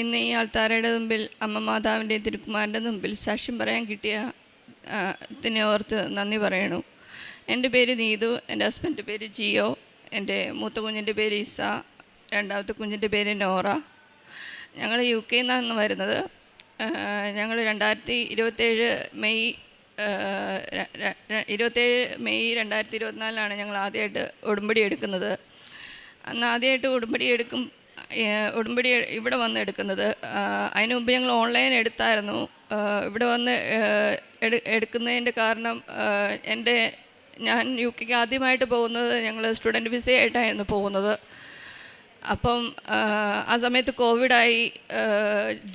ഇന്ന് ഈ ആൾത്താരയുടെ മുമ്പിൽ അമ്മ മാതാവിൻ്റെ തിരുക്കുമാരൻ്റെ മുമ്പിൽ സാക്ഷ്യം പറയാൻ കിട്ടിയ ത്തിനെ ഓർത്ത് നന്ദി പറയണു. എൻ്റെ പേര് നീതു, എൻ്റെ ഹസ്ബൻഡിൻ്റെ പേര് ജിയോ, എൻ്റെ മൂത്ത കുഞ്ഞിൻ്റെ പേര് ഇസ, രണ്ടാമത്തെ കുഞ്ഞിൻ്റെ പേര് നോറ. ഞങ്ങൾ UK നിന്നാണ് വരുന്നത്. ഞങ്ങൾ 2027 മെയ് 2024 ഞങ്ങൾ ആദ്യമായിട്ട് ഉടമ്പടി എടുക്കുന്നത്. അന്ന് ആദ്യമായിട്ട് ഉടമ്പടി ഇവിടെ വന്ന് എടുക്കുന്നത്. അതിന് മുമ്പ് ഞങ്ങൾ ഓൺലൈൻ എടുത്തായിരുന്നു. ഇവിടെ വന്ന് എടുക്കുന്നതിൻ്റെ കാരണം ഞാൻ UK ആദ്യമായിട്ട് പോകുന്നത് ഞങ്ങൾ സ്റ്റുഡൻറ്റ് വിസയായിട്ടായിരുന്നു പോകുന്നത്. അപ്പം ആ സമയത്ത് കോവിഡായി,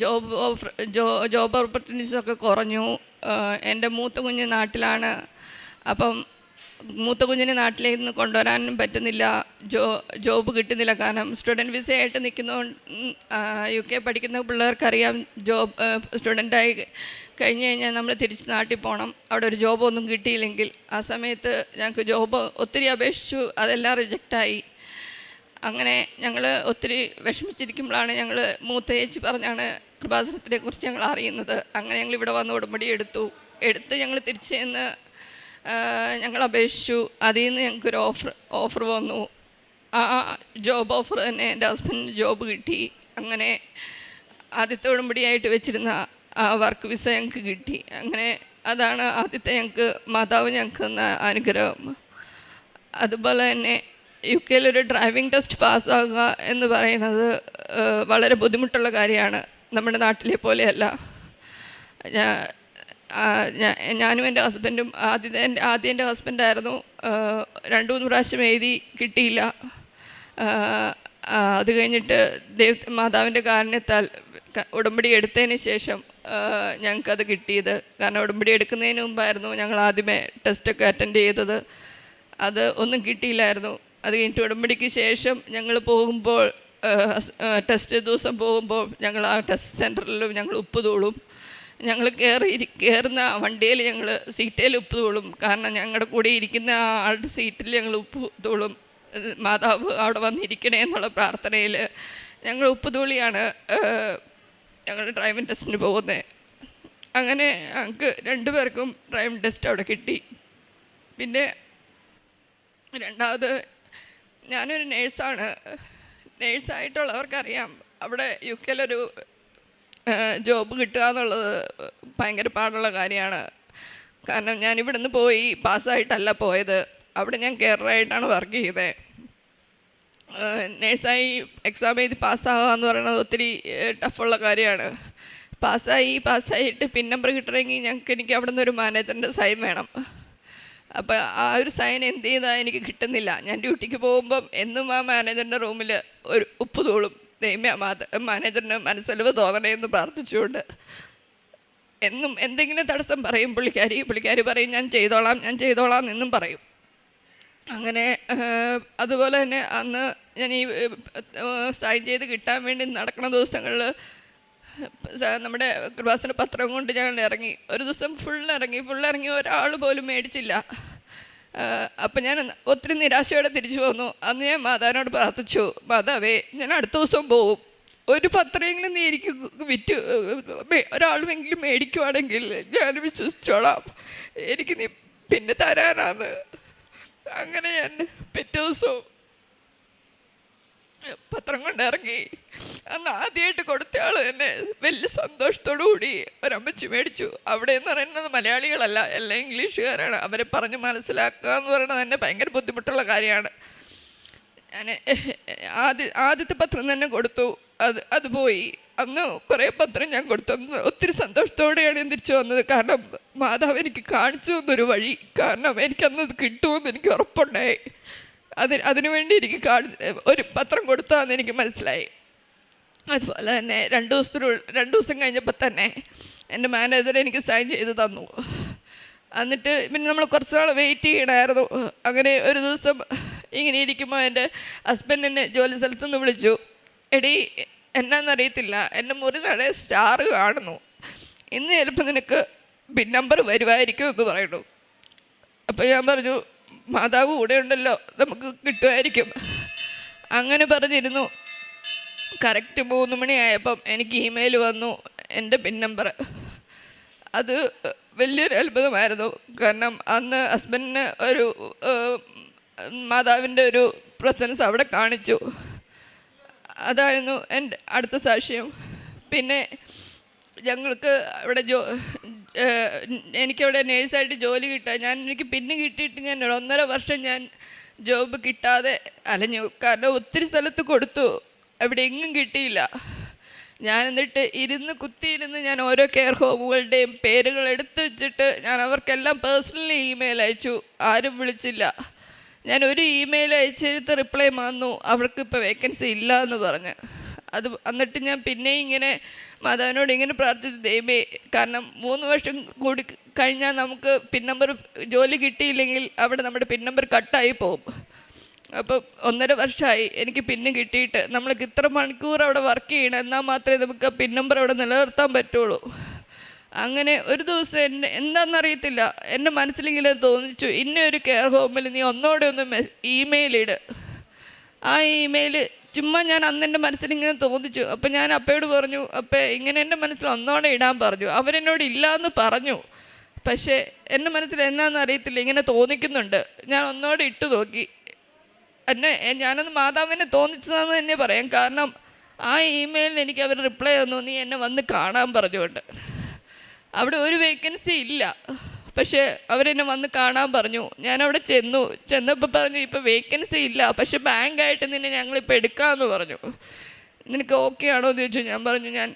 ജോബ് ഓപ്പർച്യൂണിറ്റീസൊക്കെ കുറഞ്ഞു. എൻ്റെ മൂത്ത കുഞ്ഞ് നാട്ടിലാണ്. അപ്പം മൂത്ത കുഞ്ഞിനെ നാട്ടിലേക്ക് നിന്ന് കൊണ്ടുവരാനും പറ്റുന്നില്ല, ജോബ് കിട്ടുന്നില്ല. കാരണം സ്റ്റുഡൻറ്റ് വിസയായിട്ട് നിൽക്കുന്നതുകൊണ്ട് UK പഠിക്കുന്ന പിള്ളേർക്കറിയാം, സ്റ്റുഡൻ്റായി കഴിഞ്ഞ് കഴിഞ്ഞാൽ നമ്മൾ തിരിച്ച് നാട്ടിൽ പോകണം. അവിടെ ഒരു ജോബൊന്നും കിട്ടിയില്ലെങ്കിൽ ആ സമയത്ത് ഞങ്ങൾക്ക് ജോബ് ഒത്തിരി അപേക്ഷിച്ചു, അതെല്ലാം റിജക്റ്റായി. അങ്ങനെ ഞങ്ങൾ ഒത്തിരി വിഷമിച്ചിരിക്കുമ്പോഴാണ് ഞങ്ങൾ മൂത്ത ചേച്ചി പറഞ്ഞാണ് കൃപാസനത്തിനെ കുറിച്ച് ഞങ്ങൾ അറിയുന്നത്. അങ്ങനെ ഞങ്ങൾ ഇവിടെ വന്ന് ഉടമ്പടി എടുത്ത് ഞങ്ങൾ തിരിച്ച് ചെന്ന് ഞങ്ങൾ അപേക്ഷിച്ചു. അതിൽ നിന്ന് ഞങ്ങൾക്കൊരു ഓഫർ വന്നു. ആ ജോബ് ഓഫർ തന്നെ എൻ്റെ ഹസ്ബൻഡിന് ജോബ് കിട്ടി. അങ്ങനെ ആദ്യത്തെ ഉടമ്പടിയായിട്ട് വെച്ചിരുന്ന ആ വർക്ക് വിസ ഞങ്ങൾക്ക് കിട്ടി. അങ്ങനെ അതാണ് ആദ്യത്തെ ഞങ്ങൾക്ക് മാതാവ് ഞങ്ങൾക്ക് തന്ന അനുഗ്രഹം. അതുപോലെ തന്നെ UK ഡ്രൈവിംഗ് ടെസ്റ്റ് പാസ്സാകുക എന്ന് പറയുന്നത് വളരെ ബുദ്ധിമുട്ടുള്ള കാര്യമാണ്. നമ്മുടെ നാട്ടിലെ പോലെയല്ല. ഞാനും എൻ്റെ ഹസ്ബൻഡും ആദ്യം എൻ്റെ ഹസ്ബൻഡായിരുന്നു. 2-3 പ്രാവശ്യം എഴുതി കിട്ടിയില്ല. അത് കഴിഞ്ഞിട്ട് മാതാവിൻ്റെ കാരണത്താൽ ഉടമ്പടി എടുത്തതിന് ശേഷം ഞങ്ങൾക്കത് കിട്ടിയത്. കാരണം ഉടമ്പടി എടുക്കുന്നതിന് മുമ്പായിരുന്നു ഞങ്ങൾ ആദ്യമേ ടെസ്റ്റൊക്കെ അറ്റൻഡ് ചെയ്തത്. അത് ഒന്നും കിട്ടിയില്ലായിരുന്നു. അത് കഴിഞ്ഞിട്ട് ഉടമ്പടിക്ക് ശേഷം ഞങ്ങൾ പോകുമ്പോൾ, ടെസ്റ്റ് ദിവസം പോകുമ്പോൾ ഞങ്ങൾ ആ ടെസ്റ്റ് സെൻറ്ററിലും ഞങ്ങൾ ഉപ്പ് തൂളും. ഞങ്ങൾ കയറുന്ന വണ്ടിയിൽ ഞങ്ങൾ സീറ്റേൽ ഉപ്പ് തൂളും. കാരണം ഞങ്ങളുടെ കൂടെ ഇരിക്കുന്ന ആളുടെ സീറ്റിൽ ഞങ്ങൾ ഉപ്പ് തൂളും. മാതാവ് അവിടെ വന്നിരിക്കണേ എന്നുള്ള പ്രാർത്ഥനയിൽ ഞങ്ങൾ ഉപ്പ് തൂളിയാണ് ഞങ്ങൾ ഡ്രൈവിംഗ് ടെസ്റ്റിന് പോകുന്നത്. അങ്ങനെ ഞങ്ങൾക്ക് 2 പേർക്കും ഡ്രൈവിംഗ് ടെസ്റ്റ് അവിടെ കിട്ടി. പിന്നെ രണ്ടാമത് ഞാനൊരു നേഴ്സാണ്. നേഴ്സായിട്ടുള്ളവർക്കറിയാം, അവിടെ UK ജോബ് കിട്ടുക എന്നുള്ളത് ഭയങ്കര പാടുള്ള കാര്യമാണ്. കാരണം ഞാനിവിടെ നിന്ന് പോയി പാസ്സായിട്ടല്ല പോയത്. അവിടെ ഞാൻ കെയറായിട്ടാണ് വർക്ക് ചെയ്തത്. നേഴ്സായി എക്സാം എഴുതി പാസ്സാകുക എന്ന് പറയുന്നത് ഒത്തിരി ടഫുള്ള കാര്യമാണ്. പാസ്സായിട്ട് പിൻ നമ്പർ കിട്ടണമെങ്കിൽ എനിക്ക് അവിടെ നിന്നൊരു മാനേജറിൻ്റെ സൈൻ വേണം. അപ്പോൾ ആ ഒരു സൈൻ എന്ത് ചെയ്താൽ എനിക്ക് കിട്ടുന്നില്ല. ഞാൻ ഡ്യൂട്ടിക്ക് പോകുമ്പം എന്നും ആ മാനേജറിൻ്റെ റൂമിൽ ഒരു ഉപ്പ് തൂളും. മാനേജറിന് മനസ്സലിവ് തോന്നണേ എന്ന് പ്രാർത്ഥിച്ചുകൊണ്ട് എന്നും എന്തെങ്കിലും തടസ്സം പറയും പുള്ളിക്കാരി പറയും ഞാൻ ചെയ്തോളാം എന്നും പറയും. അങ്ങനെ അതുപോലെ തന്നെ അന്ന് ഞാൻ ഈ സൈൻ ചെയ്ത് കിട്ടാൻ വേണ്ടി നടക്കുന്ന ദിവസങ്ങളിൽ നമ്മുടെ കൃപാസന പത്രം കൊണ്ട് ഞങ്ങൾ ഇറങ്ങി. ഒരു ദിവസം ഫുൾ ഇറങ്ങി ഒരാൾ പോലും മേടിച്ചില്ല. അപ്പം ഞാൻ ഒത്തിരി നിരാശയോടെ തിരിച്ചു പോന്നു. അന്ന് ഞാൻ മാതാവിനോട് പ്രാർത്ഥിച്ചു, മാതാവേ ഞാൻ അടുത്ത ദിവസം പോവും, ഒരു പത്രമെങ്കിലും നീ എനിക്ക് വിറ്റ് ഒരാളുമെങ്കിലും മേടിക്കുവാണെങ്കിൽ ഞാൻ വിശ്വസിച്ചോളാം, എനിക്ക് നീ പിന്നെ തരാനാണ്. അങ്ങനെ ഞാൻ പിറ്റേ ദിവസവും പത്രം കൊണ്ടിറങ്ങി. അന്ന് ആദ്യമായിട്ട് കൊടുത്തയാൾ തന്നെ വലിയ സന്തോഷത്തോടു കൂടി ഒരമ്മച്ചി മേടിച്ചു. അവിടെ എന്ന് പറയുന്നത് മലയാളികളല്ല, എല്ലാം ഇംഗ്ലീഷുകാരാണ്. അവരെ പറഞ്ഞ് മനസ്സിലാക്കുക എന്ന് പറയുന്നത് തന്നെ ഭയങ്കര ബുദ്ധിമുട്ടുള്ള കാര്യമാണ്. ഞാൻ ആദ്യത്തെ പത്രം തന്നെ കൊടുത്തു. അത് പോയി. അന്ന് കുറേ പത്രം ഞാൻ കൊടുത്തു. അന്ന് ഒത്തിരി സന്തോഷത്തോടെയാണ് ഞാൻ തിരിച്ചു വന്നത്. കാരണം മാതാവ് എനിക്ക് കാണിച്ചു തന്നൊരു വഴി. കാരണം എനിക്കന്നത് കിട്ടുമെന്ന് എനിക്ക് ഉറപ്പുണ്ടായി. അതിനുവേണ്ടി എനിക്ക് ഒരു പത്രം കൊടുത്താന്ന് എനിക്ക് മനസ്സിലായി. അതുപോലെ തന്നെ 2 ദിവസം കഴിഞ്ഞപ്പോൾ തന്നെ എൻ്റെ മാനേജർ എനിക്ക് സൈൻ ചെയ്ത് തന്നു. എന്നിട്ട് പിന്നെ നമ്മൾ കുറച്ച് നാൾ വെയിറ്റ് ചെയ്യണമായിരുന്നു. അങ്ങനെ ഒരു ദിവസം ഇങ്ങനെ ഇരിക്കുമ്പോൾ എൻ്റെ ഹസ്ബൻഡ് എന്നെ ജോലി സ്ഥലത്തുനിന്ന് വിളിച്ചു. എടീ, എന്നാന്നറിയത്തില്ല, എൻ്റെ മുറി നടേ സ്റ്റാർ കാണുന്നു, ഇന്ന് ചിലപ്പോൾ നിനക്ക് പിൻ നമ്പർ വരുമായിരിക്കും എന്ന് പറയുന്നു. അപ്പോൾ ഞാൻ പറഞ്ഞു, മാതാവ് കൂടെ ഉണ്ടല്ലോ, നമുക്ക് കിട്ടുമായിരിക്കും. അങ്ങനെ പറഞ്ഞിരുന്നു. കറക്റ്റ് 3 മണിയായപ്പം എനിക്ക് ഇമെയിൽ വന്നു എൻ്റെ പിൻ നമ്പർ. അത് വലിയൊരു അത്ഭുതമായിരുന്നു. കാരണം അന്ന് ഹസ്ബൻഡിന് ഒരു മാതാവിൻ്റെ ഒരു പ്രസൻസ് അവിടെ കാണിച്ചു. അതായിരുന്നു എൻ്റെ അടുത്ത സാക്ഷ്യം. പിന്നെ ഞങ്ങൾക്ക് അവിടെ എനിക്കവിടെ നേഴ്സായിട്ട് ജോലി കിട്ടുക, എനിക്ക് പിന്നെ കിട്ടിയിട്ട് ഞാൻ 1.5 വർഷം ഞാൻ ജോബ് കിട്ടാതെ അലഞ്ഞു. കാരണം ഒത്തിരി സ്ഥലത്ത് കൊടുത്തു, അവിടെ എങ്ങും കിട്ടിയില്ല. ഞാൻ എന്നിട്ട് കുത്തിയിരുന്ന് ഞാൻ ഓരോ കെയർ ഹോമുകളുടെയും പേരുകൾ എടുത്ത് വെച്ചിട്ട് ഞാൻ അവർക്കെല്ലാം പേഴ്സണലി ഇമെയിൽ അയച്ചു. ആരും വിളിച്ചില്ല. ഞാൻ ഒരു ഇമെയിൽ അയച്ചെടുത്ത് റിപ്ലൈ വന്നു, അവർക്കിപ്പോൾ വേക്കൻസി ഇല്ല എന്ന് പറഞ്ഞ്. എന്നിട്ട് ഞാൻ പിന്നെയും ഇങ്ങനെ മാതാവിനോട് ഇങ്ങനെ പ്രാർത്ഥിച്ചു, ദൈവമേ, കാരണം 3 വർഷം കൂടി കഴിഞ്ഞാൽ നമുക്ക് പിൻ നമ്പർ ജോലി കിട്ടിയില്ലെങ്കിൽ അവിടെ നമ്മുടെ പിൻ നമ്പർ കട്ടായി പോകും. അപ്പം 1.5 വർഷമായി എനിക്ക് പിന്നും കിട്ടിയിട്ട്. നമ്മൾക്ക് ഇത്ര മണിക്കൂർ അവിടെ വർക്ക് ചെയ്യണം, എന്നാൽ മാത്രമേ നമുക്ക് പിൻ നമ്പർ അവിടെ നിലനിർത്താൻ പറ്റുള്ളൂ. അങ്ങനെ ഒരു ദിവസം എന്താണെന്നറിയത്തില്ല, എൻ്റെ മനസ്സിലിങ്ങനെ തോന്നിച്ചു, ഇന്നൊരു കെയർ ഹോമിൽ നീ ഒന്നോടെ ഒന്ന് ഇമെയിൽ ഇട്. ആ ഇമെയിൽ ചുമ്മാ ഞാൻ അന്ന് എൻ്റെ മനസ്സിലിങ്ങനെ തോന്നിച്ചു. അപ്പം ഞാൻ അപ്പയോട് പറഞ്ഞു, അപ്പേ ഇങ്ങനെ എൻ്റെ മനസ്സിൽ ഒന്നോടെ ഇടാൻ പറഞ്ഞു. അവരെന്നോട് ഇല്ലയെന്ന് പറഞ്ഞു, പക്ഷേ എൻ്റെ മനസ്സിൽ എന്നാന്ന് അറിയത്തില്ല, ഇങ്ങനെ തോന്നിക്കുന്നുണ്ട്. ഞാൻ ഒന്നോടെ ഇട്ട് നോക്കി. ഞാനത് മാതാവിനെ തോന്നിച്ചതെന്ന് തന്നെ പറയാം. കാരണം ആ ഇമെയിലിന് എനിക്ക് അവർ റിപ്ലൈ തന്നു, നീ എന്നെ വന്ന് കാണാൻ പറഞ്ഞുകൊണ്ട്. അവിടെ ഒരു വേക്കൻസി ഇല്ല, പക്ഷേ അവരെന്നെ വന്ന് കാണാൻ പറഞ്ഞു. ഞാനവിടെ ചെന്നപ്പോൾ പറഞ്ഞു, ഇപ്പോൾ വേക്കൻസി ഇല്ല, പക്ഷെ ബാങ്കായിട്ട് നിന്നെ ഞങ്ങളിപ്പോൾ എടുക്കാമെന്ന് പറഞ്ഞു. നിനക്ക് ഓക്കെ ആണോ എന്ന് ചോദിച്ചു. ഞാൻ പറഞ്ഞു, ഞാൻ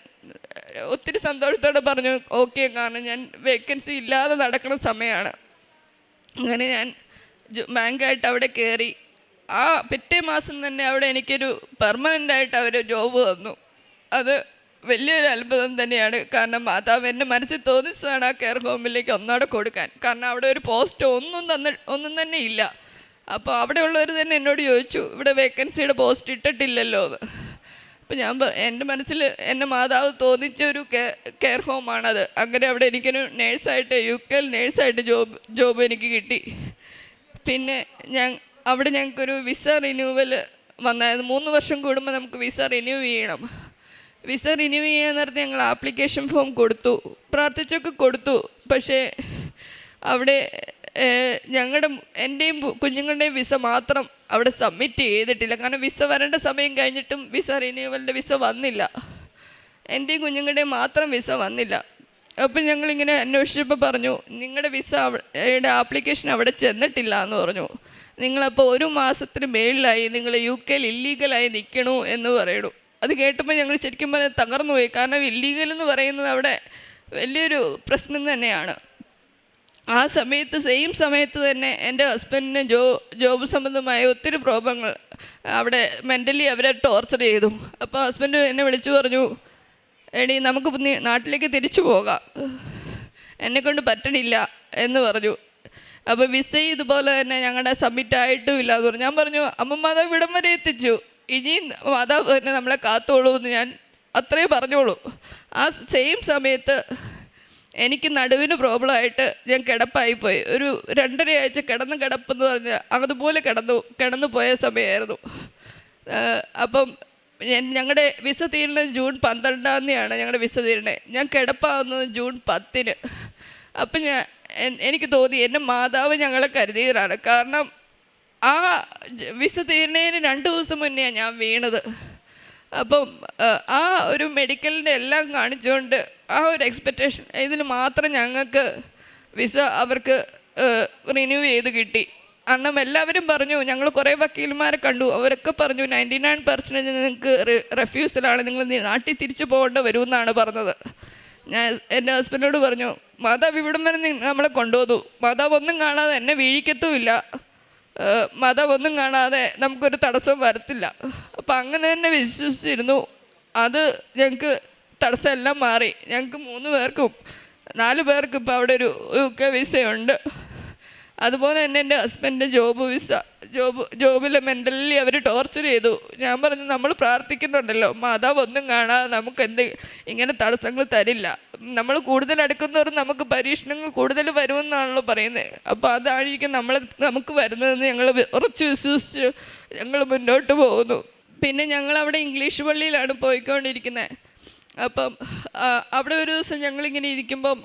ഒത്തിരി സന്തോഷത്തോടെ പറഞ്ഞു ഓക്കെ, കാരണം ഞാൻ വേക്കൻസി ഇല്ലാതെ നടക്കുന്ന സമയമാണ്. അങ്ങനെ ഞാൻ ബാങ്കായിട്ട് അവിടെ കയറി. ആ പിറ്റേ മാസം തന്നെ അവിടെ എനിക്കൊരു പെർമനൻ്റായിട്ട് അവർ ജോബ് തന്നു. അത് വലിയൊരു അത്ഭുതം തന്നെയാണ്. കാരണം മാതാവ് എൻ്റെ മനസ്സിൽ തോന്നിച്ചതാണ് ആ കെയർ ഹോമിലേക്ക് ഒന്നോടെ കൊടുക്കാൻ. കാരണം അവിടെ ഒരു പോസ്റ്റ് ഒന്നും തന്നെ ഇല്ല. അപ്പോൾ അവിടെയുള്ളവർ തന്നെ എന്നോട് ചോദിച്ചു, ഇവിടെ വേക്കൻസിയുടെ പോസ്റ്റ് ഇട്ടിട്ടില്ലല്ലോ എന്ന്. അപ്പോൾ എൻ്റെ മനസ്സിൽ എൻ്റെ മാതാവ് തോന്നിച്ച ഒരു കെയർ ഹോമാണത്. അങ്ങനെ അവിടെ എനിക്കൊരു നേഴ്സായിട്ട് UK നേഴ്സായിട്ട് ജോബ് എനിക്ക് കിട്ടി. പിന്നെ അവിടെ ഞങ്ങൾക്കൊരു വിസ റിന്യൂവൽ വന്നായിരുന്നു. 3 വർഷം കൂടുമ്പോൾ നമുക്ക് വിസ റിന്യൂ ചെയ്യണം. വിസ റിന്യൂ ചെയ്യാൻ നേരത്തെ ഞങ്ങൾ ആപ്ലിക്കേഷൻ ഫോം കൊടുത്തു, പ്രാർത്ഥിച്ചൊക്കെ കൊടുത്തു. പക്ഷേ അവിടെ എൻ്റെയും കുഞ്ഞുങ്ങളുടെയും വിസ മാത്രം അവിടെ സബ്മിറ്റ് ചെയ്തിട്ടില്ല. കാരണം വിസ വരേണ്ട സമയം കഴിഞ്ഞിട്ടും വിസ റിന്യൂവലിൻ്റെ വിസ വന്നില്ല. എൻ്റെയും കുഞ്ഞുങ്ങളുടെയും മാത്രം വിസ വന്നില്ല. അപ്പം ഞങ്ങളിങ്ങനെ അന്വേഷിച്ചപ്പോൾ പറഞ്ഞു, നിങ്ങളുടെ വിസയുടെ ആപ്ലിക്കേഷൻ അവിടെ ചെന്നിട്ടില്ല എന്ന് പറഞ്ഞു. നിങ്ങളപ്പോൾ 1 മാസത്തിന് മേളിലായി നിങ്ങൾ UK ഇല്ലീഗലായി നിൽക്കണു എന്ന് പറയണു. അത് കേട്ടപ്പോൾ ഞങ്ങൾ ശരിക്കും പറഞ്ഞാൽ തകർന്നു പോയി. കാരണം ഇല്ലീഗൽ എന്ന് പറയുന്നത് അവിടെ വലിയൊരു പ്രശ്നം തന്നെയാണ്. ആ സമയത്ത് സെയിം സമയത്ത് തന്നെ എൻ്റെ ഹസ്ബൻഡിന് ജോബ് സംബന്ധമായ ഒത്തിരി പ്രോബ്ലങ്ങൾ അവിടെ മെൻ്റലി അവരെ ടോർച്ചർ ചെയ്തു. അപ്പോൾ ഹസ്ബൻഡ് എന്നെ വിളിച്ചു പറഞ്ഞു, എടി നമുക്ക് നാട്ടിലേക്ക് തിരിച്ചു പോകാം, എന്നെക്കൊണ്ട് പറ്റണില്ല എന്ന് പറഞ്ഞു. അപ്പോൾ വിസ ഇതുപോലെ തന്നെ ഞങ്ങളുടെ സബ്മിറ്റ് ആയിട്ടും ഇല്ല എന്ന് പറഞ്ഞു. ഞാൻ പറഞ്ഞു, അമ്മ മാതാവ് ഇവിടം വരെ എത്തിച്ചു, ഇനി മാതാവ് തന്നെ നമ്മളെ കാത്തോളൂ എന്ന് ഞാൻ അത്രേ പറഞ്ഞോളൂ. ആ സെയിം സമയത്ത് എനിക്ക് നടുവിന് പ്രോബ്ലമായിട്ട് ഞാൻ കിടപ്പായിപ്പോയി. ഒരു 2.5 ആഴ്ച കിടപ്പെന്ന് പറഞ്ഞാൽ അതുപോലെ കിടന്നു പോയ സമയമായിരുന്നു. അപ്പം ഞങ്ങളുടെ വിസ തീരുന്നത് ജൂൺ 12-ാം തീയതിയാണ് ഞങ്ങളുടെ വിസ തീരുന്നത്. ഞാൻ കിടപ്പാകുന്നത് ജൂൺ 10-ന്. അപ്പം എനിക്ക് തോന്നി എൻ്റെ മാതാവ് ഞങ്ങളെ കരുതിയതാണ്. കാരണം ആ വിസ തീരുന്നതിന് 2 ദിവസം മുന്നെയാണ് ഞാൻ വീണത്. അപ്പം ആ ഒരു മെഡിക്കലിൻ്റെ എല്ലാം കാണിച്ചുകൊണ്ട് ആ ഒരു എക്സ്പെക്റ്റേഷൻ ഇതിന് മാത്രം ഞങ്ങൾക്ക് വിസ അവർക്ക് റിന്യൂ ചെയ്ത് കിട്ടി. കാരണം എല്ലാവരും പറഞ്ഞു, ഞങ്ങൾ കുറേ വക്കീൽമാരെ കണ്ടു, അവരൊക്കെ പറഞ്ഞു 99% നിങ്ങൾക്ക് റെഫ്യൂസലാണ്, നിങ്ങൾ നാട്ടിൽ തിരിച്ചു പോകേണ്ടി വരുമെന്നാണ് പറഞ്ഞത്. ഞാൻ എൻ്റെ ഹസ്ബൻഡിനോട് പറഞ്ഞു, മാതാവ് ഇവിടം വരെ നമ്മളെ കൊണ്ടുപോകുന്നു, മാതാവ് ഒന്നും കാണാതെ എന്നെ വീഴിക്കത്തുമില്ല, മാതാവ് ഒന്നും കാണാതെ നമുക്കൊരു തടസ്സം വരത്തില്ല. അപ്പം അങ്ങനെ തന്നെ വിശ്വസിച്ചിരുന്നു. അത് ഞങ്ങൾക്ക് തടസ്സമെല്ലാം മാറി. ഞങ്ങൾക്ക് 3 പേർക്കും 4 പേർക്കും ഇപ്പോൾ അവിടെ ഒരു UK വിസയുണ്ട്. അതുപോലെ തന്നെ എൻ്റെ ഹസ്ബൻഡിൻ്റെ ജോബിൽ മെൻ്റലി അവർ ടോർച്ചർ ചെയ്തു. ഞാൻ പറഞ്ഞു, നമ്മൾ പ്രാർത്ഥിക്കുന്നുണ്ടല്ലോ, മാതാവ് ഒന്നും കാണാതെ നമുക്ക് ഇങ്ങനെ തടസ്സങ്ങൾ തരില്ല. നമ്മൾ കൂടുതൽ അടുക്കുന്നവരും നമുക്ക് പരീക്ഷണങ്ങൾ കൂടുതൽ വരുമെന്നാണല്ലോ പറയുന്നത്. അപ്പോൾ അതായിരിക്കും നമുക്ക് വരുന്നതെന്ന് ഞങ്ങൾ ഉറച്ച് വിശ്വസിച്ച് ഞങ്ങൾ മുന്നോട്ട് പോകുന്നു. പിന്നെ ഞങ്ങളവിടെ ഇംഗ്ലീഷ് പള്ളിയിലാണ് പോയിക്കൊണ്ടിരിക്കുന്നത്. അപ്പം അവിടെ ഒരു ദിവസം ഞങ്ങളിങ്ങനെ ഇരിക്കുമ്പം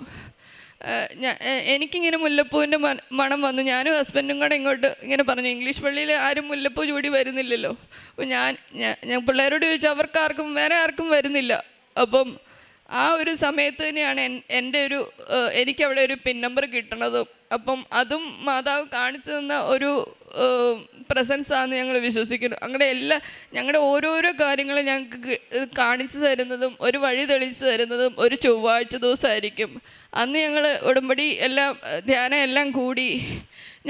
എനിക്കിങ്ങനെ മുല്ലപ്പൂവിൻ്റെ മണം വന്നു. ഞാനും ഹസ്ബൻഡും കൂടെ ഇങ്ങോട്ട് ഇങ്ങനെ പറഞ്ഞു, ഇംഗ്ലീഷ് പള്ളിയിൽ ആരും മുല്ലപ്പൂ ചൂടി വരുന്നില്ലല്ലോ. അപ്പോൾ ഞാൻ പിള്ളേരോട് ചോദിച്ചു, അവർക്കാർക്കും വേറെ ആർക്കും വരുന്നില്ല. അപ്പം ആ ഒരു സമയത്ത് തന്നെയാണ് എൻ്റെ എനിക്കവിടെ ഒരു പിൻ നമ്പർ കിട്ടണതും. അപ്പം അതും മാതാവ് കാണിച്ചു തന്ന ഒരു പ്രസൻസാണെന്ന് ഞങ്ങൾ വിശ്വസിക്കുന്നു. ഞങ്ങളുടെ ഓരോരോ കാര്യങ്ങൾ ഞങ്ങൾക്ക് കാണിച്ചു തരുന്നതും ഒരു വഴി തെളിച്ചു തരുന്നതും ഒരു ചൊവ്വാഴ്ച ദിവസമായിരിക്കും. അന്ന് ഞങ്ങൾ ഉടമ്പടി ധ്യാനം എല്ലാം കൂടി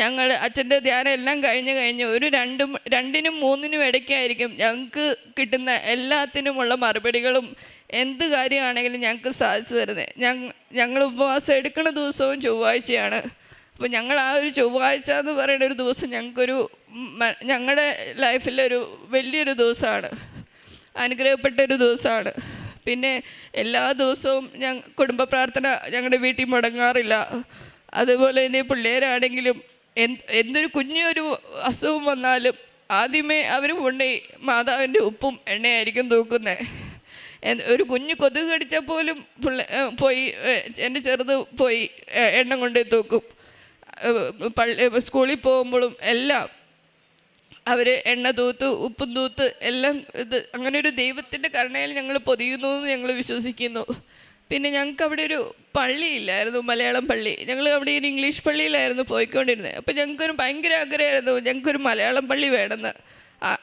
ഞങ്ങൾ അച്ഛൻ്റെ ധ്യാനം എല്ലാം കഴിഞ്ഞ് ഒരു 2-നും 3-നും ഇടയ്ക്കായിരിക്കും ഞങ്ങൾക്ക് കിട്ടുന്ന എല്ലാത്തിനുമുള്ള മറുപടികളും എന്ത് കാര്യമാണെങ്കിലും ഞങ്ങൾക്ക് സാധിച്ചു തരുന്നത്. ഞങ്ങൾ ഉപവാസം എടുക്കുന്ന ദിവസവും ചൊവ്വാഴ്ചയാണ്. അപ്പോൾ ഞങ്ങൾ ആ ഒരു ചൊവ്വാഴ്ച എന്ന് പറയുന്ന ഒരു ദിവസം ഞങ്ങളുടെ ലൈഫിലൊരു വലിയൊരു ദിവസമാണ്, അനുഗ്രഹപ്പെട്ടൊരു ദിവസമാണ്. പിന്നെ എല്ലാ ദിവസവും കുടുംബ പ്രാർത്ഥന ഞങ്ങളുടെ വീട്ടിൽ മുടങ്ങാറില്ല. അതുപോലെ തന്നെ പിള്ളേരാണെങ്കിലും എന്തൊരു കുഞ്ഞൊരു അസുഖം വന്നാലും ആദ്യമേ അവർ കൊണ്ടുപോയി മാതാവിൻ്റെ ഉപ്പും എണ്ണയായിരിക്കും തൂക്കുന്നത്. ഒരു കുഞ്ഞ് കൊതുക് കടിച്ചാൽ പോലും പോയി എൻ്റെ ചെറുത് പോയി എണ്ണ കൊണ്ടുപോയി തൂക്കും. സ്കൂളിൽ പോകുമ്പോഴും എല്ലാം അവർ എണ്ണ തൂത്ത് ഉപ്പും തൂത്ത് എല്ലാം അങ്ങനെ ഒരു ദൈവത്തിൻ്റെ കരുണയിൽ ഞങ്ങൾ പൊതിയുന്നു എന്ന് ഞങ്ങൾ വിശ്വസിക്കുന്നു. പിന്നെ ഞങ്ങൾക്ക് അവിടെ ഒരു പള്ളിയില്ലായിരുന്നു, മലയാളം പള്ളി. ഞങ്ങൾ അവിടെ ഒരു ഇംഗ്ലീഷ് പള്ളിയിലായിരുന്നു പോയിക്കൊണ്ടിരുന്നത്. അപ്പോൾ ഞങ്ങൾക്കൊരു ഭയങ്കര ആഗ്രഹമായിരുന്നു ഞങ്ങൾക്കൊരു മലയാളം പള്ളി വേണമെന്ന്,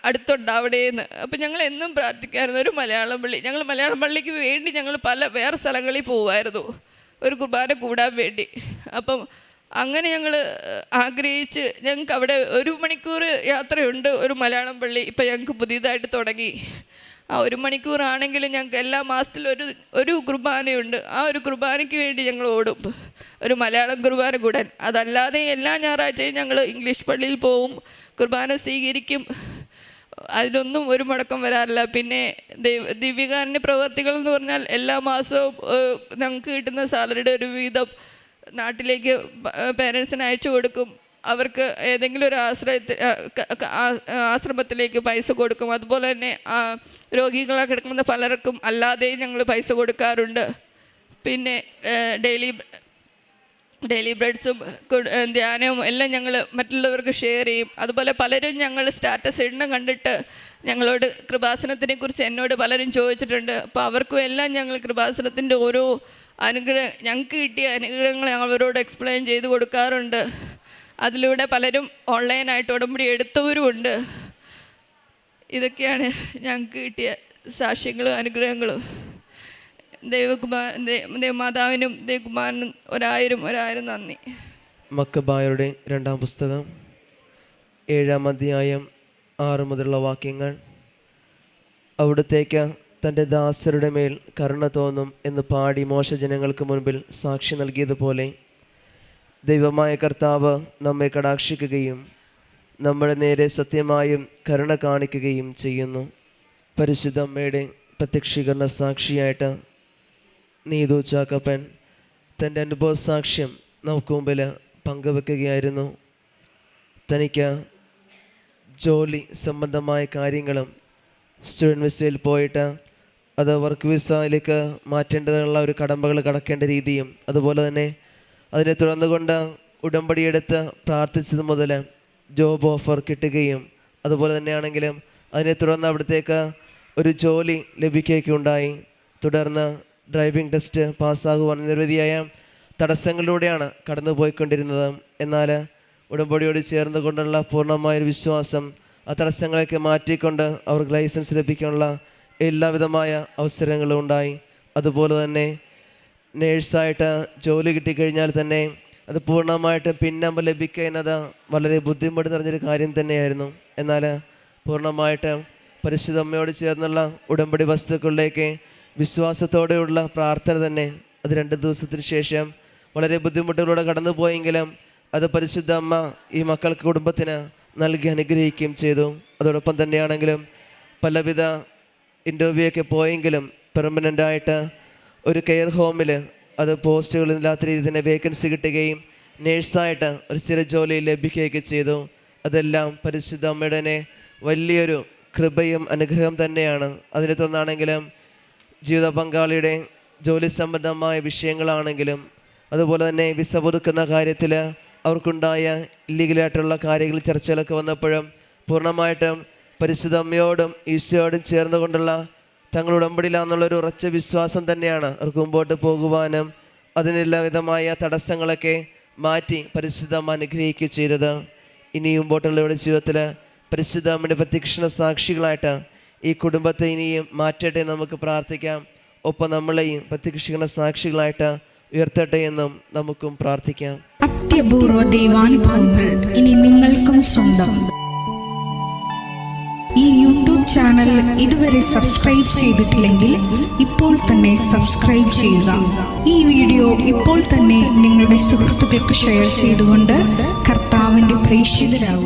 അടുത്തുണ്ട് അവിടെയെന്ന്. അപ്പം ഞങ്ങൾ എന്നും പ്രാർത്ഥിക്കുമായിരുന്നു ഒരു മലയാളം പള്ളി. ഞങ്ങൾ മലയാളം പള്ളിക്ക് വേണ്ടി ഞങ്ങൾ വേറെ സ്ഥലങ്ങളിൽ പോകുമായിരുന്നു ഒരു കുർബാന കൂടാൻ വേണ്ടി. അപ്പം അങ്ങനെ ഞങ്ങൾ ആഗ്രഹിച്ച് ഞങ്ങൾക്ക് അവിടെ 1 മണിക്കൂർ യാത്രയുണ്ട് ഒരു മലയാളം പള്ളി. ഇപ്പം ഞങ്ങൾക്ക് പുതിയതായിട്ട് തുടങ്ങി. ആ 1 മണിക്കൂറാണെങ്കിലും ഞങ്ങൾക്ക് എല്ലാ മാസത്തിലും ഒരു കുർബാനയുണ്ട്. ആ ഒരു കുർബാനയ്ക്ക് വേണ്ടി ഞങ്ങൾ ഓടും, ഒരു മലയാളം കുർബാന കൂടാൻ. അതല്ലാതെ എല്ലാ ഞായറാഴ്ചയും ഞങ്ങൾ ഇംഗ്ലീഷ് പള്ളിയിൽ പോവും, കുർബാന സ്വീകരിക്കും. അതിലൊന്നും ഒരു മുടക്കം വരാറില്ല. പിന്നെ ദിവ്യകാരുണ്യ പ്രവർത്തികൾ എന്ന് പറഞ്ഞാൽ എല്ലാ മാസവും ഞങ്ങൾക്ക് കിട്ടുന്ന സാലറിയുടെ ഒരു വീതം നാട്ടിലേക്ക് പേരൻസിന് അയച്ചു കൊടുക്കും. അവർക്ക് ഏതെങ്കിലും ഒരു ആശ്രമത്തിലേക്ക് പൈസ കൊടുക്കും. അതുപോലെ തന്നെ രോഗികളെ കിടക്കുന്ന പലർക്കും അല്ലാതെയും ഞങ്ങൾ പൈസ കൊടുക്കാറുണ്ട്. പിന്നെ ഡെയിലി ബ്രെഡ്സും ധ്യാനവും എല്ലാം ഞങ്ങൾ മറ്റുള്ളവർക്ക് ഷെയർ ചെയ്യും. അതുപോലെ പലരും ഞങ്ങൾ സ്റ്റാറ്റസ് ഇടണം കണ്ടിട്ട് ഞങ്ങളോട് കൃപാസനത്തിനെ കുറിച്ച് എന്നോട് പലരും ചോദിച്ചിട്ടുണ്ട്. അപ്പോൾ അവർക്കും എല്ലാം ഞങ്ങൾ കൃപാസനത്തിൻ്റെ ഓരോ ഞങ്ങൾക്ക് കിട്ടിയ അനുഗ്രഹങ്ങൾ ഞങ്ങളവരോട് എക്സ്പ്ലെയിൻ ചെയ്ത് കൊടുക്കാറുണ്ട്. അതിലൂടെ പലരും ഓൺലൈനായിട്ട് ഉടമ്പടി എടുത്തവരുമുണ്ട്. ഇതൊക്കെയാണ് ഞങ്ങൾക്ക് കിട്ടിയ സാക്ഷ്യങ്ങളും അനുഗ്രഹങ്ങളും. മാതാവിനും ദേവകുമാരനും 1000 നന്ദി. മക്കബായരുടെ 2-ാം പുസ്തകം 7-ാം അധ്യായം 6 മുതലുള്ള വാക്യങ്ങൾ. അവിടുത്തേക്ക് തൻ്റെ ദാസരുടെ മേൽ കരുണ തോന്നും എന്ന് പാടി മോശ ജനങ്ങൾക്ക് മുൻപിൽ സാക്ഷി നൽകിയതുപോലെ ദൈവമായ കർത്താവ് നമ്മെ കടാക്ഷിക്കുകയും നമ്മുടെ നേരെ സത്യമായും കരുണ കാണിക്കുകയും ചെയ്യുന്നു. പരിശുദ്ധ അമ്മയുടെ പ്രത്യക്ഷീകരണ സാക്ഷിയായിട്ട് നീതു ചാക്കപ്പൻ തൻ്റെ അനുഭവ സാക്ഷ്യം നമുക്ക് മുമ്പിൽ പങ്കുവെക്കുകയായിരുന്നു. തനിക്ക് ജോലി സംബന്ധമായ കാര്യങ്ങളും സ്റ്റുഡൻറ്റ് വിസയിൽ പോയിട്ട് അത് വർക്ക് വിസയിലേക്ക് മാറ്റേണ്ടതുള്ള ഒരു കടമ്പകൾ കടക്കേണ്ട രീതിയും, അതുപോലെ തന്നെ അതിനെ തുടർന്നുകൊണ്ട് ഉടമ്പടിയെടുത്ത് പ്രാർത്ഥിച്ചത് മുതൽ ജോബ് ഓഫർ കിട്ടുകയും, അതുപോലെ തന്നെയാണെങ്കിലും അതിനെ തുടർന്ന് അവിടത്തേക്ക് ഒരു ജോലി ലഭിക്കുകയുണ്ടായി. തുടർന്ന് ഡ്രൈവിംഗ് ടെസ്റ്റ് പാസ്സാകുവാൻ നിരവധിയായ തടസ്സങ്ങളിലൂടെയാണ് കടന്നു പോയിക്കൊണ്ടിരുന്നത്. എന്നാൽ ഉടമ്പടിയോട് ചേർന്ന് കൊണ്ടുള്ള പൂർണ്ണമായൊരു വിശ്വാസം ആ തടസ്സങ്ങളൊക്കെ മാറ്റിക്കൊണ്ട് അവർക്ക് ലൈസൻസ് ലഭിക്കാനുള്ള എല്ലാവിധമായ അവസരങ്ങളും ഉണ്ടായി. അതുപോലെ തന്നെ നേഴ്സായിട്ട് ജോലി കിട്ടിക്കഴിഞ്ഞാൽ തന്നെ അത് പൂർണ്ണമായിട്ട് പിൻ നമ്പർ ലഭിക്കുക എന്നത് വളരെ ബുദ്ധിമുട്ട് നിറഞ്ഞൊരു കാര്യം തന്നെയായിരുന്നു. എന്നാൽ പൂർണ്ണമായിട്ട് പരിശുദ്ധ അമ്മയോട് ചേർന്നുള്ള ഉടമ്പടി വസ്തുക്കളിലേക്ക് വിശ്വാസത്തോടെയുള്ള പ്രാർത്ഥന തന്നെ അത് 2 ദിവസത്തിന് ശേഷം വളരെ ബുദ്ധിമുട്ടുകളിലൂടെ കടന്നു പോയെങ്കിലും അത് പരിശുദ്ധ അമ്മ ഈ മക്കൾക്ക് കുടുംബത്തിന് നൽകി അനുഗ്രഹിക്കുകയും ചെയ്തു. അതോടൊപ്പം തന്നെയാണെങ്കിലും പലവിധ ഇൻ്റർവ്യൂ ഒക്കെ പോയെങ്കിലും പെർമനൻ്റായിട്ട് ഒരു കെയർ ഹോമിൽ അത് പോസ്റ്റുകളില്ലാത്ത രീതിയിൽ തന്നെ വേക്കൻസി കിട്ടുകയും നേഴ്സായിട്ട് ഒരു സ്ഥിര ജോലി ലഭിക്കുകയൊക്കെ ചെയ്തു. അതെല്ലാം പരിശുദ്ധ അമ്മയുടെ തന്നെ വലിയൊരു കൃപയും അനുഗ്രഹം തന്നെയാണ്. അതിനെ തന്നാണെങ്കിലും ജീവിത പങ്കാളിയുടെ ജോലി സംബന്ധമായ വിഷയങ്ങളാണെങ്കിലും അതുപോലെ തന്നെ വിസ പുതുക്കുന്ന കാര്യത്തിൽ അവർക്കുണ്ടായ ഇല്ലീഗലായിട്ടുള്ള കാര്യങ്ങൾ ചർച്ചകളൊക്കെ വന്നപ്പോഴും പൂർണ്ണമായിട്ടും പരിശുദ്ധ അമ്മയോടും ഈശോയോടും ചേർന്നുകൊണ്ടുള്ള തങ്ങളുടെ ഉടമ്പടിയിലാണെന്നുള്ളൊരു ഉറച്ച വിശ്വാസം തന്നെയാണ് അവർക്ക് മുമ്പോട്ട് പോകുവാനും അതിനെല്ലാ വിധമായ തടസ്സങ്ങളൊക്കെ മാറ്റി പരിശുദ്ധ അമ്മ അനുഗ്രഹിക്കുക ചെയ്തത്. ഇനി മുമ്പോട്ടുള്ളവരുടെ ജീവിതത്തിൽ പരിശുദ്ധ അമ്മയുടെ പ്രത്യക്ഷണ സാക്ഷികളായിട്ട് ഈ കുടുംബത്തെ ഇനിയും മാറ്റട്ടെ നമുക്ക് പ്രാർത്ഥിക്കാം. ഒപ്പം നമ്മളെയും പ്രത്യക്ഷണ സാക്ഷികളായിട്ട് ഉയർത്തട്ടെ എന്നും നമുക്കും പ്രാർത്ഥിക്കാം. അത്യപൂർവ ദൈവാനുഭവങ്ങൾ ഇനി നിങ്ങൾക്കും സ്വന്തം. ഈ യൂട്യൂബ് ചാനൽ ഇതുവരെ സബ്സ്ക്രൈബ് ചെയ്തിട്ടില്ലെങ്കിൽ ഇപ്പോൾ തന്നെ സബ്സ്ക്രൈബ് ചെയ്യുക. ഈ വീഡിയോ ഇപ്പോൾ തന്നെ നിങ്ങളുടെ സുഹൃത്തുക്കൾക്ക് ഷെയർ ചെയ്തുകൊണ്ട് കർത്താവിൻ്റെ പ്രേക്ഷിതരാകുക.